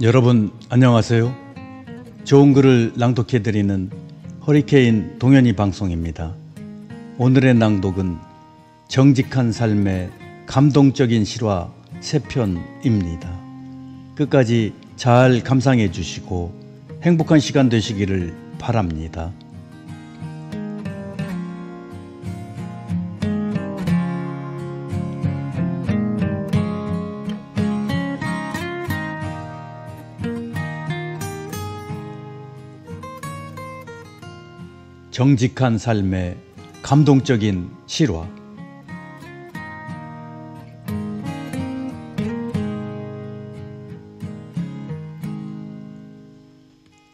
여러분 안녕하세요. 좋은 글을 낭독해드리는 허리케인 동현이 방송입니다. 오늘의 낭독은 정직한 삶의 감동적인 실화 3편입니다. 끝까지 잘 감상해 주시고 행복한 시간 되시기를 바랍니다. 정직한 삶의 감동적인 실화.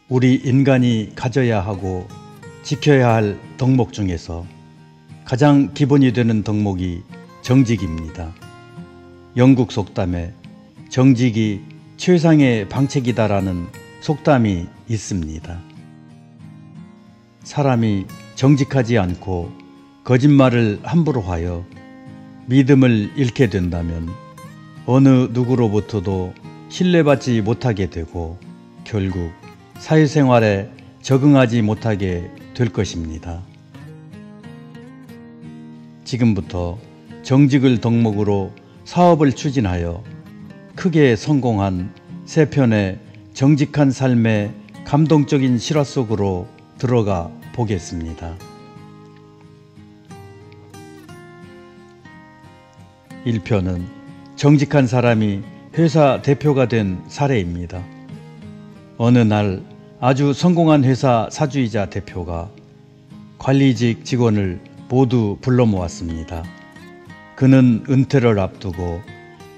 우리 인간이 가져야 하고 지켜야 할 덕목 중에서 가장 기본이 되는 덕목이 정직입니다. 영국 속담에 정직이 최상의 방책이다라는 속담이 있습니다. 사람이 정직하지 않고 거짓말을 함부로 하여 믿음을 잃게 된다면 어느 누구로부터도 신뢰받지 못하게 되고 결국 사회생활에 적응하지 못하게 될 것입니다. 지금부터 정직을 덕목으로 사업을 추진하여 크게 성공한 3편의 정직한 삶의 감동적인 실화 속으로 들어가 보겠습니다. 1편은 정직한 사람이 회사 대표가 된 사례입니다. 어느 날 아주 성공한 회사 사주이자 대표가 관리직 직원을 모두 불러 모았습니다. 그는 은퇴를 앞두고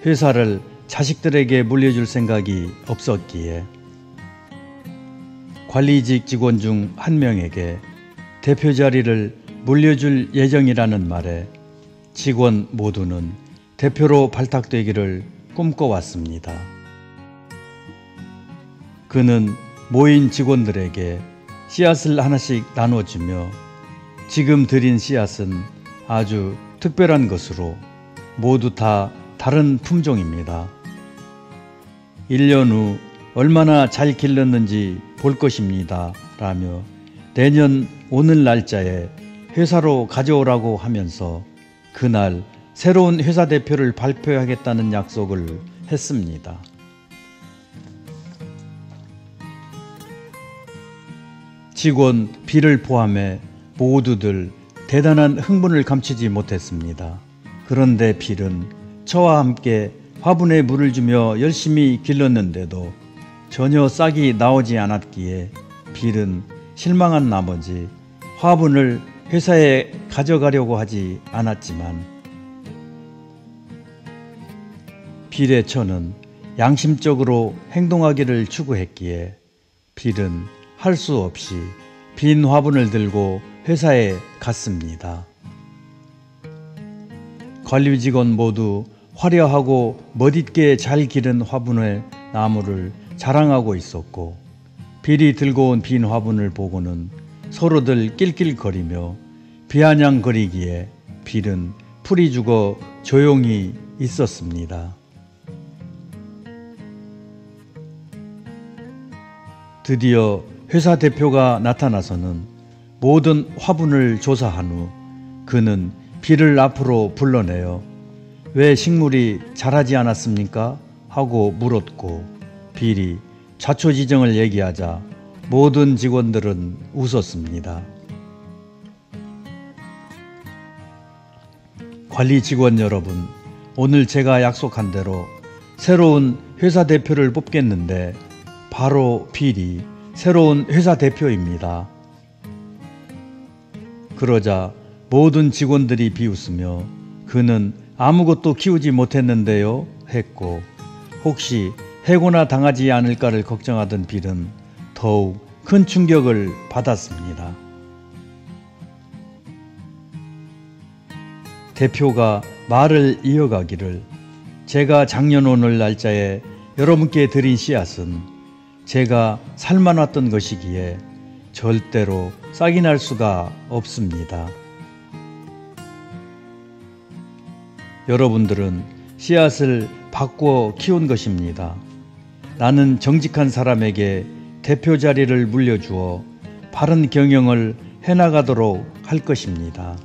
회사를 자식들에게 물려줄 생각이 없었기에 관리직 직원 중 한 명에게 대표 자리를 물려줄 예정이라는 말에 직원 모두는 대표로 발탁되기를 꿈꿔왔습니다. 그는 모인 직원들에게 씨앗을 하나씩 나눠주며 지금 드린 씨앗은 아주 특별한 것으로 모두 다 다른 품종입니다. 1년 후 얼마나 잘 길렀는지 볼 것입니다 라며 내년 오늘 날짜에 회사로 가져오라고 하면서 그날 새로운 회사 대표를 발표하겠다는 약속을 했습니다. 직원 B를 포함해 모두들 대단한 흥분을 감추지 못했습니다. 그런데 B는 저와 함께 화분에 물을 주며 열심히 길렀는데도 전혀 싹이 나오지 않았기에 빌은 실망한 나머지 화분을 회사에 가져가려고 하지 않았지만 빌의 처는 양심적으로 행동하기를 추구했기에 빌은 할 수 없이 빈 화분을 들고 회사에 갔습니다. 관리 직원 모두 화려하고 멋있게 잘 기른 화분에 나무를 자랑하고 있었고 빌이 들고 온 빈 화분을 보고는 서로들 낄낄거리며 비아냥거리기에 빌은 풀이 죽어 조용히 있었습니다. 드디어 회사 대표가 나타나서는 모든 화분을 조사한 후 그는 빌을 앞으로 불러내어 왜 식물이 자라지 않았습니까? 하고 물었고 빌이 자초지정을 얘기하자 모든 직원들은 웃었습니다. 관리 직원 여러분, 오늘 제가 약속한 대로 새로운 회사 대표를 뽑겠는데 바로 빌이 새로운 회사 대표입니다. 그러자 모든 직원들이 비웃으며 그는 아무것도 키우지 못했는데요 했고 혹시 해고나 당하지 않을까를 걱정하던 빌은 더욱 큰 충격을 받았습니다. 대표가 말을 이어가기를 제가 작년 오늘 날짜에 여러분께 드린 씨앗은 제가 삶아놨던 것이기에 절대로 싹이 날 수가 없습니다. 여러분들은 씨앗을 바꾸어 키운 것입니다. 나는 정직한 사람에게 대표 자리를 물려주어 바른 경영을 해나가도록 할 것입니다.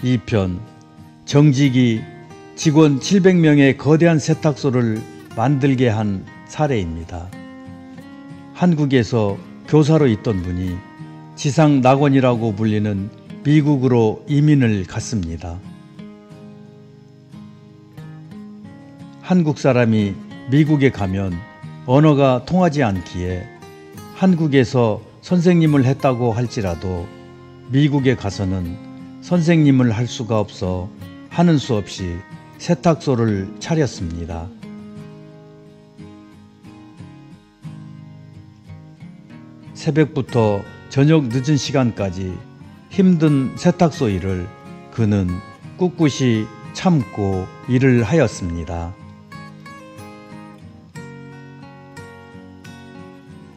2편 정직이 직원 700명의 거대한 세탁소를 만들게 한 사례입니다. 한국에서 교사로 있던 분이 지상 낙원이라고 불리는 미국으로 이민을 갔습니다. 한국 사람이 미국에 가면 언어가 통하지 않기에 한국에서 선생님을 했다고 할지라도 미국에 가서는 선생님을 할 수가 없어 하는 수 없이 세탁소를 차렸습니다. 새벽부터 저녁 늦은 시간까지 힘든 세탁소 일을 그는 꿋꿋이 참고 일을 하였습니다.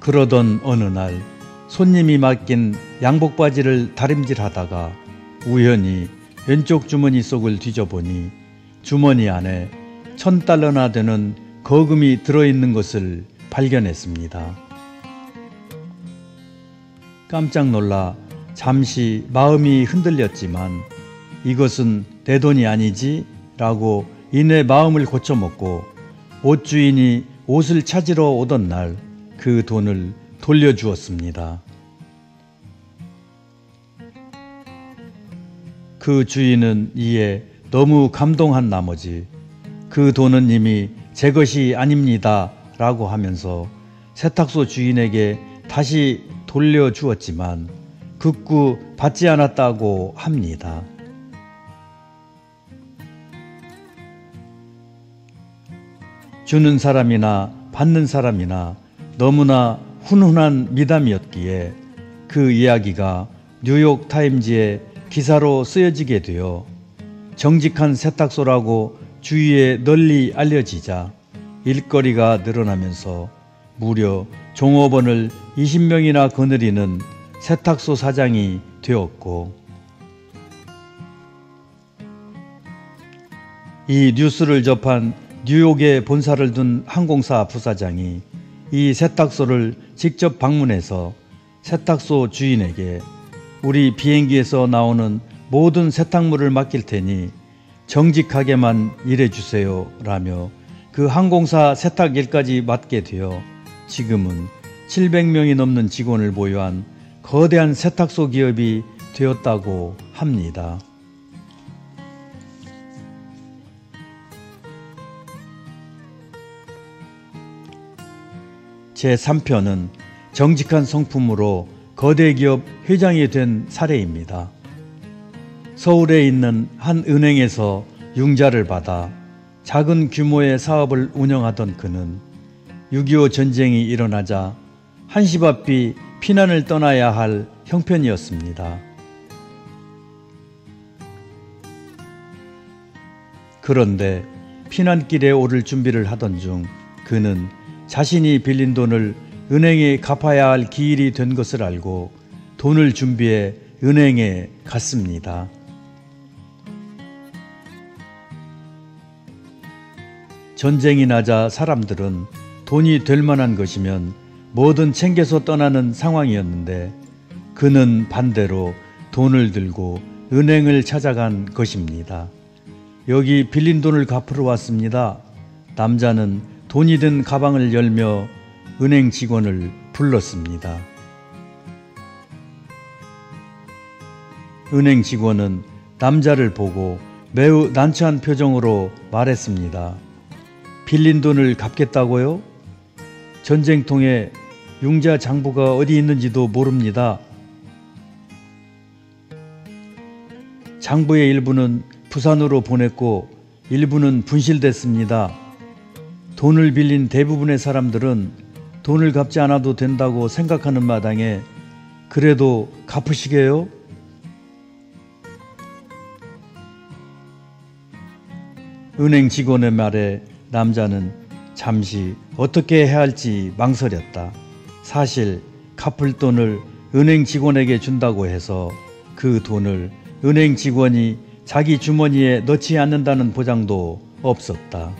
그러던 어느 날 손님이 맡긴 양복바지를 다림질하다가 우연히 왼쪽 주머니 속을 뒤져보니 주머니 안에 $1000나 되는 거금이 들어있는 것을 발견했습니다. 깜짝 놀라 잠시 마음이 흔들렸지만 이것은 내 돈이 아니지 라고 이내 마음을 고쳐먹고 옷 주인이 옷을 찾으러 오던 날 그 돈을 돌려주었습니다. 그 주인은 이에 너무 감동한 나머지 그 돈은 이미 제 것이 아닙니다 라고 하면서 세탁소 주인에게 다시 돌려주었지만 극구 받지 않았다고 합니다. 주는 사람이나 받는 사람이나 너무나 훈훈한 미담이었기에 그 이야기가 뉴욕 타임즈에 기사로 쓰여지게 되어 정직한 세탁소라고 주위에 널리 알려지자 일거리가 늘어나면서 무려 종업원을 20명이나 거느리는 세탁소 사장이 되었고, 이 뉴스를 접한 뉴욕에 본사를 둔 항공사 부사장이 이 세탁소를 직접 방문해서 세탁소 주인에게 우리 비행기에서 나오는 모든 세탁물을 맡길 테니 정직하게만 일해주세요 라며 그 항공사 세탁 일까지 맡게 되어 지금은 700명이 넘는 직원을 보유한 거대한 세탁소 기업이 되었다고 합니다. 제3편은 정직한 성품으로 거대 기업 회장이 된 사례입니다. 서울에 있는 한 은행에서 융자를 받아 작은 규모의 사업을 운영하던 그는 6.25 전쟁이 일어나자 한시바삐 피난을 떠나야 할 형편이었습니다. 그런데 피난길에 오를 준비를 하던 중 그는 자신이 빌린 돈을 은행에 갚아야 할 기일이 된 것을 알고 돈을 준비해 은행에 갔습니다. 전쟁이 나자 사람들은 돈이 될 만한 것이면 뭐든 챙겨서 떠나는 상황이었는데 그는 반대로 돈을 들고 은행을 찾아간 것입니다. 여기 빌린 돈을 갚으러 왔습니다. 남자는 돈이 든 가방을 열며 은행 직원을 불렀습니다. 은행 직원은 남자를 보고 매우 난처한 표정으로 말했습니다. 빌린 돈을 갚겠다고요? 전쟁통에 융자 장부가 어디 있는지도 모릅니다. 장부의 일부는 부산으로 보냈고 일부는 분실됐습니다. 돈을 빌린 대부분의 사람들은 돈을 갚지 않아도 된다고 생각하는 마당에 그래도 갚으시게요? 은행 직원의 말에 남자는 잠시 어떻게 해야 할지 망설였다. 사실 갚을 돈을 은행 직원에게 준다고 해서 그 돈을 은행 직원이 자기 주머니에 넣지 않는다는 보장도 없었다.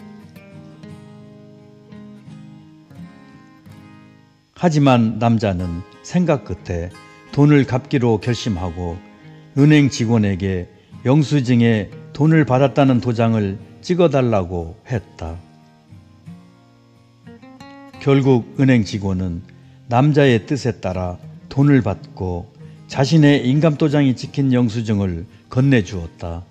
하지만 남자는 생각 끝에 돈을 갚기로 결심하고 은행 직원에게 영수증에 돈을 받았다는 도장을 찍어달라고 했다. 결국 은행 직원은 남자의 뜻에 따라 돈을 받고 자신의 인감도장이 찍힌 영수증을 건네주었다.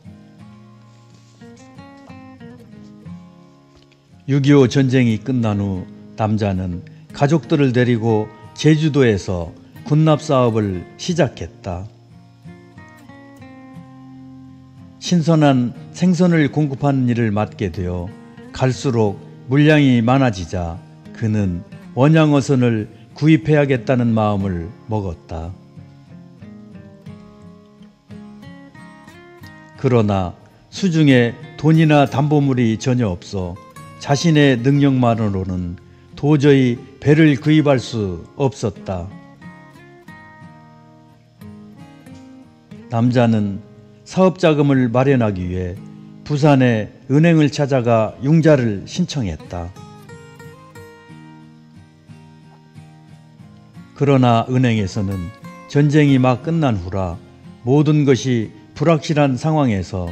6.25 전쟁이 끝난 후 남자는 가족들을 데리고 제주도에서 군납 사업을 시작했다. 신선한 생선을 공급하는 일을 맡게 되어 갈수록 물량이 많아지자 그는 원양어선을 구입해야겠다는 마음을 먹었다. 그러나 수중에 돈이나 담보물이 전혀 없어 자신의 능력만으로는 도저히 배를 구입할 수 없었다. 남자는 사업자금을 마련하기 위해 부산의 은행을 찾아가 융자를 신청했다. 그러나 은행에서는 전쟁이 막 끝난 후라 모든 것이 불확실한 상황에서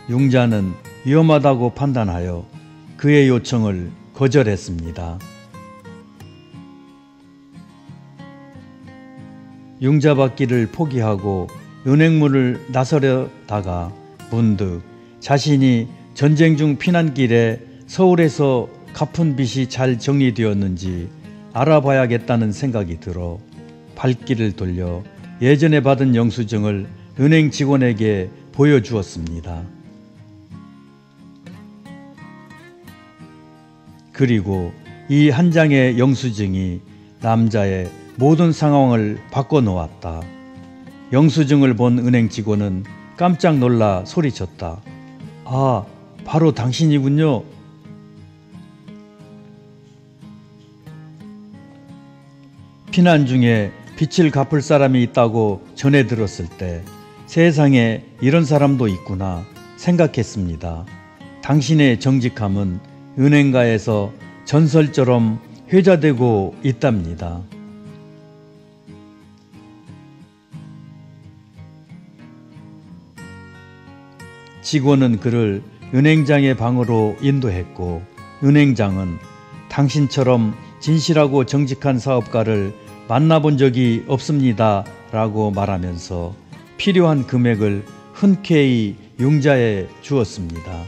융자는 위험하다고 판단하여 그의 요청을 거절했습니다. 융자 받기를 포기하고 은행문을 나서려다가 문득 자신이 전쟁 중 피난길에 서울에서 갚은 빚이 잘 정리되었는지 알아봐야겠다는 생각이 들어 발길을 돌려 예전에 받은 영수증을 은행 직원에게 보여주었습니다. 그리고 이 한 장의 영수증이 남자의 모든 상황을 바꿔놓았다. 영수증을 본 은행 직원은 깜짝 놀라 소리쳤다. 아, 바로 당신이군요. 피난 중에 빚을 갚을 사람이 있다고 전해 들었을 때 세상에 이런 사람도 있구나 생각했습니다. 당신의 정직함은 은행가에서 전설처럼 회자되고 있답니다. 직원은 그를 은행장의 방으로 인도했고 은행장은 당신처럼 진실하고 정직한 사업가를 만나본 적이 없습니다 라고 말하면서 필요한 금액을 흔쾌히 융자해 주었습니다.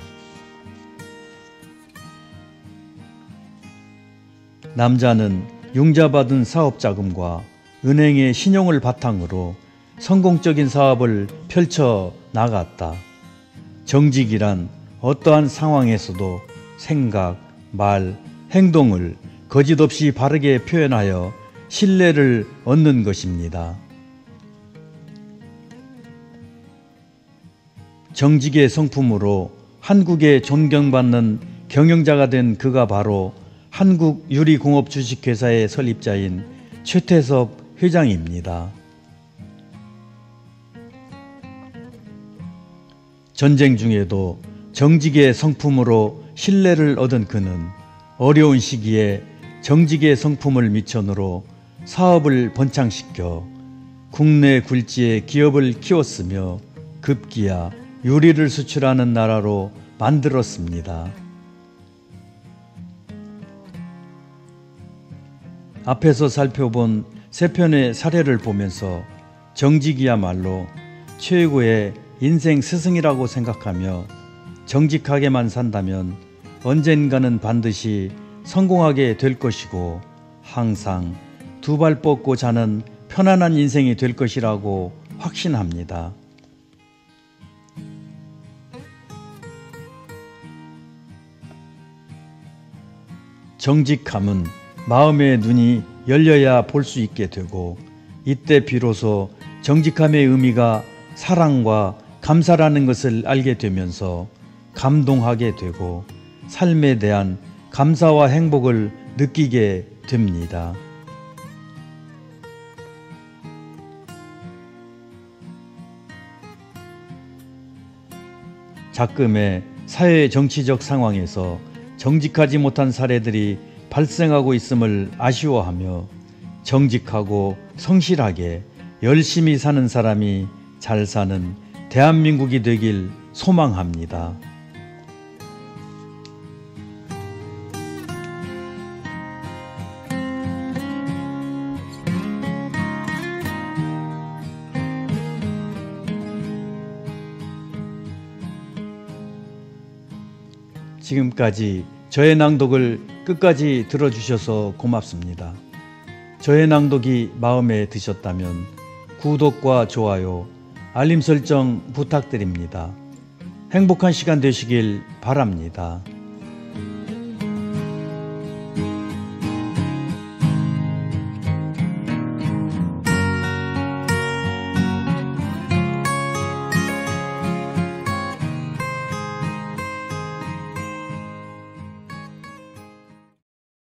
남자는 융자받은 사업자금과 은행의 신용을 바탕으로 성공적인 사업을 펼쳐 나갔다. 정직이란 어떠한 상황에서도 생각, 말, 행동을 거짓없이 바르게 표현하여 신뢰를 얻는 것입니다. 정직의 성품으로 한국에 존경받는 경영자가 된 그가 바로 한국유리공업 주식회사의 설립자인 최태섭 회장입니다. 전쟁 중에도 정직의 성품으로 신뢰를 얻은 그는 어려운 시기에 정직의 성품을 미천으로 사업을 번창시켜 국내 굴지의 기업을 키웠으며 급기야 유리를 수출하는 나라로 만들었습니다. 앞에서 살펴본 세 편의 사례를 보면서 정직이야말로 최고의 인생 스승이라고 생각하며 정직하게만 산다면 언젠가는 반드시 성공하게 될 것이고 항상 두 발 뻗고 자는 편안한 인생이 될 것이라고 확신합니다. 정직함은 마음의 눈이 열려야 볼 수 있게 되고 이때 비로소 정직함의 의미가 사랑과 감사라는 것을 알게 되면서 감동하게 되고 삶에 대한 감사와 행복을 느끼게 됩니다. 작금의 사회 정치적 상황에서 정직하지 못한 사례들이 발생하고 있음을 아쉬워하며 정직하고 성실하게 열심히 사는 사람이 잘 사는 대한민국이 되길 소망합니다. 지금까지 저의 낭독을 끝까지 들어주셔서 고맙습니다. 저의 낭독이 마음에 드셨다면 구독과 좋아요, 알림 설정 부탁드립니다. 행복한 시간 되시길 바랍니다.